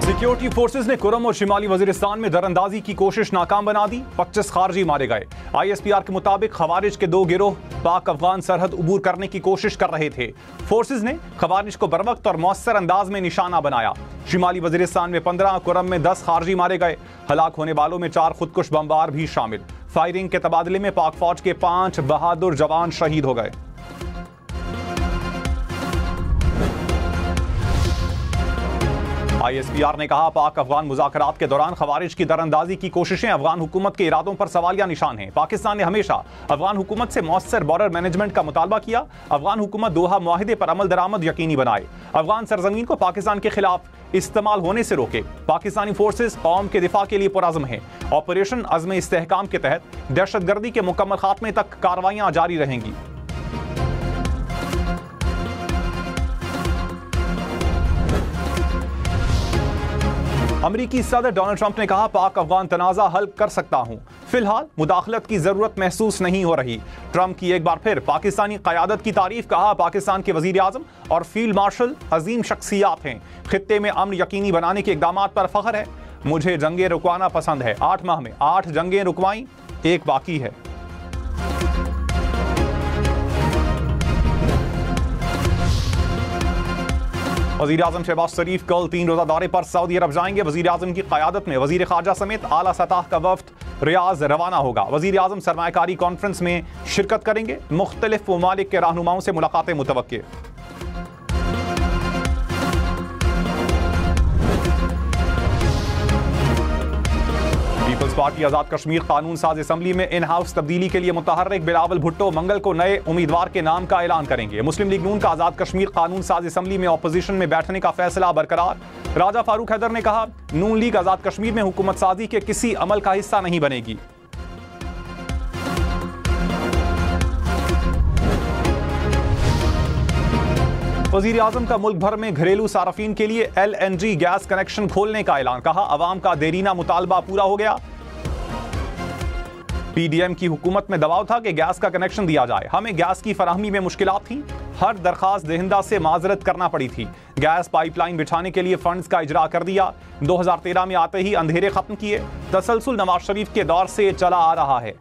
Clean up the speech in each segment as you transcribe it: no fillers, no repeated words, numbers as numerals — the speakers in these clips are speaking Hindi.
सिक्योरिटी फोर्सेज ने कुरम और शिमाली वजीरिस्तान में दरअंदाजी की कोशिश नाकाम बना दी। 25 खारजी मारे गए। ISPR के मुताबिक खवारिज के 2 गिरोह पाक अफगान सरहद उबूर करने की कोशिश कर रहे थे। फोर्सेज ने खवारिज को बरवक्त और मौसर अंदाज में निशाना बनाया। शिमाली वजीरिस्तान में 15, कुरम में 10 खारजी मारे गए। हलाक होने वालों में 4 खुदकुश बमबार भी शामिल। फायरिंग के तबादले में पाक फौज के 5 बहादुर जवान शहीद हो गए। ISPR ने कहा, पाक अफगान मुज़ाकरात के दौरान खवारिज की दरअंदाजी की कोशिशें अफगान हुकूमत के इरादों पर सवालिया निशान हैं। पाकिस्तान ने हमेशा अफगान हुकूमत से मौसर बॉर्डर मैनेजमेंट का मुतालबा किया। अफगान हुकूमत दोहा मुआहिदे पर अमल दरामद यकीनी बनाए। अफगान सरजमीन को पाकिस्तान के खिलाफ इस्तेमाल होने से रोके। पाकिस्तानी फोर्सेज कौम के दिफा के लिए पुरअज़्म हैं। ऑपरेशन अज़्म इस्तेहकाम के तहत दहशतगर्दी के मुकम्मल खात्मे तक कार्रवाइयाँ जारी रहेंगी। अमरीकी सदर डोनाल्ड ट्रंप ने कहा, पाक अफगान तनाज़ा हल कर सकता हूं, फिलहाल मुदाखलत की जरूरत महसूस नहीं हो रही। ट्रंप की एक बार फिर पाकिस्तानी क़यादत की तारीफ। कहा, पाकिस्तान के वज़ीर आज़म और फील्ड मार्शल अजीम शख्सियात हैं। खित्ते में अमन यकीनी बनाने के इक़दामात पर फ़ख्र है। मुझे जंगें रुकवाना पसंद है। 8 माह में 8 जंगें रुकवाई, 1 बाकी है। वज़ीर आज़म शहबाज शरीफ कल 3 रोज़ा दौरे पर सऊदी अरब जाएंगे। वज़ीर आज़म की क़यादत में वज़ीर ख़ारजा समेत आला सतह का वफ़द रियाज़ रवाना होगा। वज़ीर आज़म सरमायाकारी कॉन्फ्रेंस में शिरकत करेंगे। मुख्तलिफ ममालिक के रहनुमाओं से मुलाकातें मुतवक्के। पीपल्स पार्टी आज़ाद कश्मीर कानून साज असम्बली में इन हाउस तब्दीली के लिए मुतहर्रिक बिलावल भुट्टो मंगल को नए उम्मीदवार के नाम का ऐलान करेंगे। मुस्लिम लीग नून का आज़ाद कश्मीर कानून साज असम्बली में अपोजिशन में बैठने का फैसला बरकरार। राजा फारूक हैदर ने कहा, नून लीग आज़ाद कश्मीर में हुकूमत साजी के किसी अमल का हिस्सा नहीं बनेगी। वज़ीर आज़म का मुल्क भर में घरेलू सारफीन के लिए LNG गैस कनेक्शन खोलने का ऐलान। कहा, अवाम का देरीना मुतालबा पूरा हो गया। PDM की हुकूमत में दबाव था कि गैस का कनेक्शन दिया जाए। हमें गैस की फराहमी में मुश्किलात थी। हर दरखास्त देहिंदा से माजरत करना पड़ी थी। गैस पाइपलाइन बिछाने के लिए फंड्स का इजरा कर दिया। 2013 में आते ही अंधेरे खत्म किए। तसलसल नवाज शरीफ के दौर से चला आ रहा है।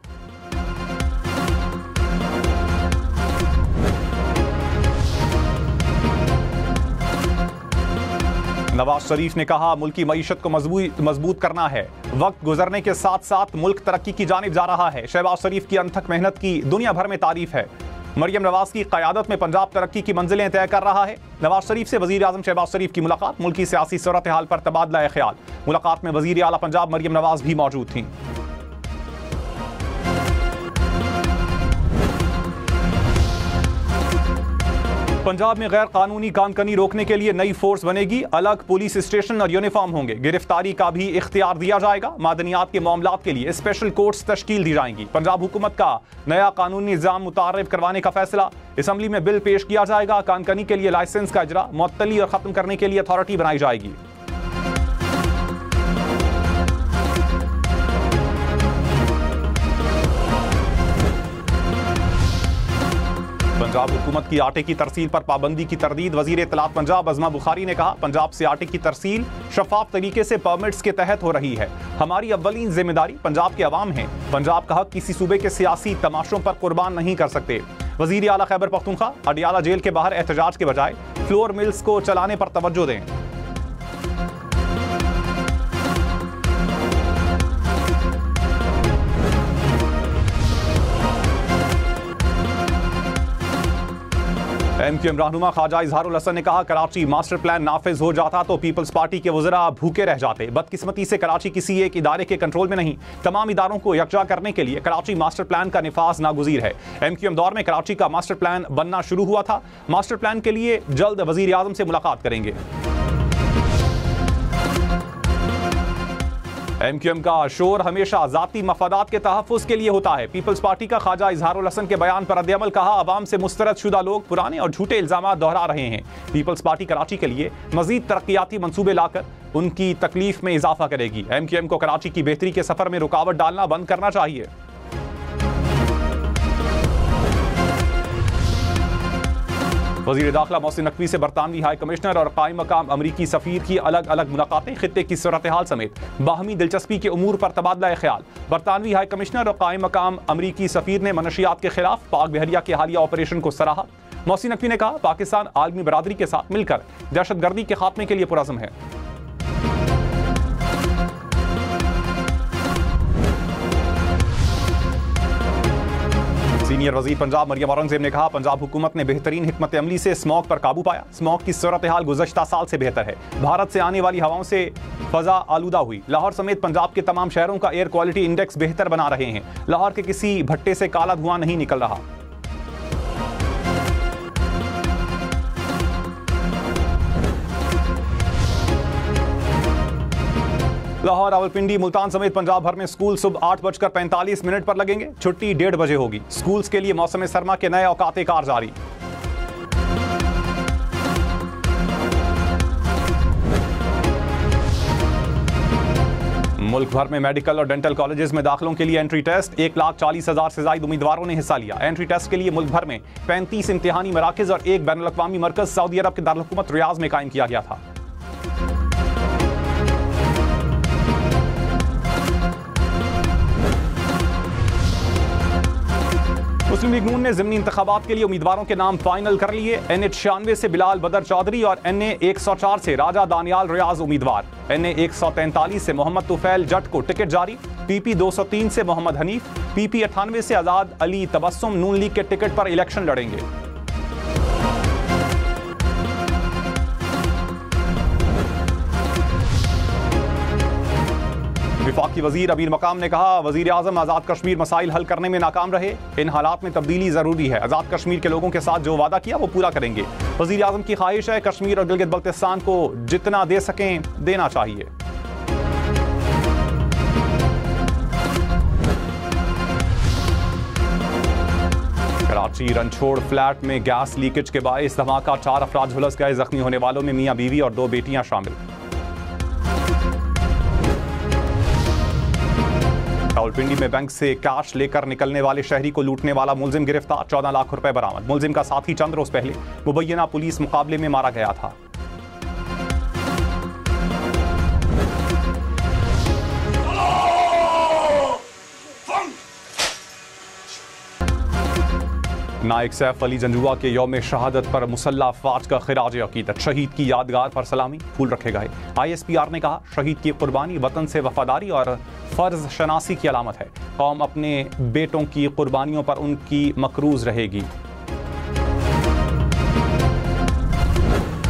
नवाज शरीफ ने कहा, मुल्की मईशत को मजबूत करना है। वक्त गुजरने के साथ साथ मुल्क तरक्की की जानिब जा रहा है। शहबाज शरीफ की अनथक मेहनत की दुनिया भर में तारीफ है। मरियम नवाज की क़यादत में पंजाब तरक्की की मंजिलें तय कर रहा है। नवाज शरीफ से वज़ीर आज़म शहबाज शरीफ की मुलाकात। मुल्की सियासी सूरत हाल पर तबादला ख्याल। मुलाकात में वज़ीर आला पंजाब मरियम नवाज भी मौजूद थीं। पंजाब में गैर कानूनी कानकनी रोकने के लिए नई फोर्स बनेगी। अलग पुलिस स्टेशन और यूनिफॉर्म होंगे। गिरफ्तारी का भी इख्तियार दिया जाएगा। मादनियात के मामलात के लिए स्पेशल कोर्ट्स तश्कील दी जाएंगी। पंजाब हुकूमत का नया कानूनी निज़ाम मुतारिफ करवाने का फैसला। असम्बली में बिल पेश किया जाएगा। कानकनी के लिए लाइसेंस का इजरा मुअत्तली और खत्म करने के लिए अथॉरिटी बनाई जाएगी। पंजाब हुकूमत की आटे की तरसील पर पाबंदी की तरदीद। वजीर इत्तलात पंजाब अज़मा बुखारी ने कहा, पंजाब से आटे की तरसील शफाफ तरीके से परमिट्स के तहत हो रही है। हमारी अव्वलीन जिम्मेदारी पंजाब के अवाम है। पंजाब का हक किसी सूबे के सियासी तमाशों पर कुर्बान नहीं कर सकते। वजीर आला खैबर पख्तूनख्वा, अडियाला जेल के बाहर एहतजाज के बजाय फ्लोर मिल्स को चलाने पर तवज्जो दें। MQM रहनुमा ख्वाजा इजहारुल हसन ने कहा, कराची मास्टर प्लान नाफिज हो जाता तो पीपल्स पार्टी के वज़रा भूखे रह जाते। बदकिस्मती से कराची किसी एक इदारे के कंट्रोल में नहीं। तमाम इदारों को यकजा करने के लिए कराची मास्टर प्लान का निफाज नागुज़ीर है। MQM दौर में कराची का मास्टर प्लान बनना शुरू हुआ था। मास्टर प्लान के लिए जल्द वज़ीर आज़म से मुलाकात करेंगे। MQM का शोर हमेशा जाती मफादात के तहफ़्फ़ुज़ के लिए होता है। पीपल्स पार्टी का ख्वाजा इजहारुल हसन के बयान पर रद्द-ए-अमल। कहा, अवाम से मुस्तरद शुदा लोग पुराने और झूठे इल्ज़ामात दोहरा रहे हैं। पीपल्स पार्टी कराची के लिए मज़ीद तरक्याती मंसूबे लाकर उनकी तकलीफ में इजाफा करेगी। MQM को कराची की बेहतरी के सफ़र में रुकावट डालना बंद करना चाहिए। वज़ीर दाखिला मोहसिन नकवी से बरतानवी हाई कमिश्नर और कायम मकाम अमरीकी सफ़ीर की अलग अलग मुलाकातें, खित्ते की सूरत हाल समेत बाहमी दिलचस्पी के उमूर पर तबादला ख्याल। बरतानवी हाई कमिश्नर और कायम मकाम अमरीकी सफ़ीर ने मनशियात के खिलाफ पाक बहरिया के हालिया ऑपरेशन को सराहा। मोहसिन नकवी ने कहा, पाकिस्तान आलमी बरादरी के साथ मिलकर दहशतगर्दी के खात्मे के लिए पुरज़्म है। सीनियर वज़ीर पंजाब मरियम औरंगज़ेब ने कहा, पंजाब हुकूमत ने बेहतरीन हिकमत अमली से स्मॉग पर काबू पाया। स्मॉग की सूरत हाल गुज़श्ता साल से बेहतर है। भारत से आने वाली हवाओं से फ़ज़ा आलूदा हुई। लाहौर समेत पंजाब के तमाम शहरों का एयर क्वालिटी इंडेक्स बेहतर बना रहे हैं। लाहौर के किसी भट्टे से काला धुआं नहीं निकल रहा। लाहौर, रावलपिंडी, मुल्तान समेत पंजाब भर में स्कूल सुबह 8:45 पर लगेंगे। छुट्टी 1:30 बजे होगी। स्कूल्स के लिए मौसम सरमा के नए औकात कार जारी। मुल्क भर में मेडिकल और डेंटल कॉलेजेस में दाखिलों के लिए एंट्री टेस्ट। 1,40,000 से ज्यादा उम्मीदवारों ने हिस्सा लिया। एंट्री टेस्ट के लिए मुल्क भर में 35 इम्तिहानी मराकज और एक बैनुल अक़वामी मरकज सऊदी अरब के दारुल हुकूमत रियाज में कायम किया गया था। मुस्लिम लीग नून ने ज़िमनी इंतखाबात के लिए उम्मीदवारों के नाम फाइनल कर लिए। NH96 से बिलाल बदर चौधरी और NA 104 से राजा दानियाल रियाज उम्मीदवार। NA 143 से मोहम्मद तुफैल जट को टिकट जारी। PP 203 से मोहम्मद हनीफ, PP 98 से आजाद अली तबस्सुम नून लीग के टिकट पर इलेक्शन लड़ेंगे। विफाकी वजीर अमीर मकाम ने कहा, वजीर आजम आज़ाद कश्मीर मसाइल हल करने में नाकाम रहे। इन हालात में तब्दीली ज़रूरी है। आज़ाद कश्मीर के लोगों के साथ जो वादा किया वो पूरा करेंगे। वजीर आजम की ख्वाहिश है कश्मीर और गिलगित बल्तिस्तान को जितना दे सकें देना चाहिए। कराची रनछोड़ फ्लैट में गैस लीकेज के बायस धमाका, 4 अफराद झुलस गए। जख्मी होने वालों में मियां बीवी और 2 बेटियां शामिल। रावलपिंडी में बैंक से कैश लेकर निकलने वाले शहरी को लूटने वाला मुलजिम गिरफ्तार। 14 लाख रुपए बरामद। मुलजिम का साथी चंद रोज पहले मुबैना पुलिस मुकाबले में मारा गया था। नायक सैफ अली जंजुआ के यौम शहादत पर मुसल्ला अफवाज का खिराज अकीदत। शहीद की यादगार पर सलामी फूल रखे गए। ISPR ने कहा, शहीद की कुर्बानी वतन से वफादारी और फर्ज शनासी की अलामत है। कौम अपने बेटों की कुर्बानियों पर उनकी मकरूज रहेगी।